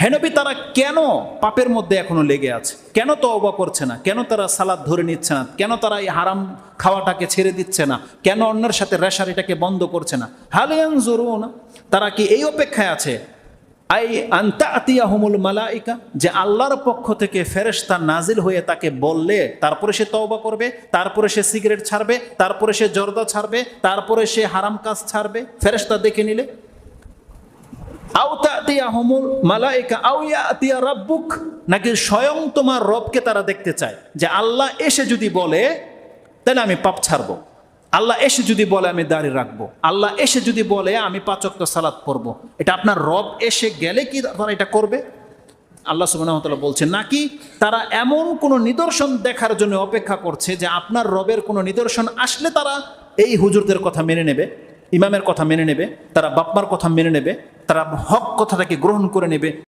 হে নবী, তারা কেন পাপের মধ্যে এখনো লেগে আছে? কেন তওবা করছে না? কেন তারা সালাত ধরে নিচ্ছে না? কেন তারা এই হারাম খাওয়াটাকে ছেড়ে দিচ্ছে না? কেন অন্যের সাথে রেশারিটাকে বন্ধ করছে না? হাল ইয়ানজুরুনা, তারা কি এই অপেক্ষায় আছে আই আনতা আতিয়াহুমুল মালাইকা, যে আল্লাহর পক্ষ থেকে ফেরেশতা নাজিল হয়ে তাকে বললে তারপরে সে তওবা করবে, তারপরে সে সিগারেট ছাড়বে, তারপরে সে জর্দা ছাড়বে, তারপরে সে হারাম কাজ ছাড়বে ফেরেশতা দেখে নিলে? আও তাতিয়াহুমুল মালাইকা আও ইয়াতিয়া রাব্বুক, নাকি স্বয়ং তোমার রবকে তারা দেখতে চায়? যে আল্লাহ এসে যদি বলে তাহলে আমি পাপ ছাড়বো, আল্লাহ এসে যদি বলে আমি দাড়ি রাখবো, আল্লাহ এসে যদি বলে আমি 5 ওয়াক্ত সালাত পড়বো, এটা আপনার রব এসে গেলে কি তারা এটা করবে? আল্লাহ সুবহানাহু ওয়া তাআলা বলছেন, নাকি তারা এমন কোনো নিদর্শন দেখার জন্য অপেক্ষা করছে যে আপনার রবের কোনো নিদর্শন আসলে তারা এই হুজুরদের কথা মেনে নেবে, ইমামের কথা মেনে নেবে, তারা বাপমার কথা মেনে নেবে, তারা হক কথাটাকে গ্রহণ করে নেবে।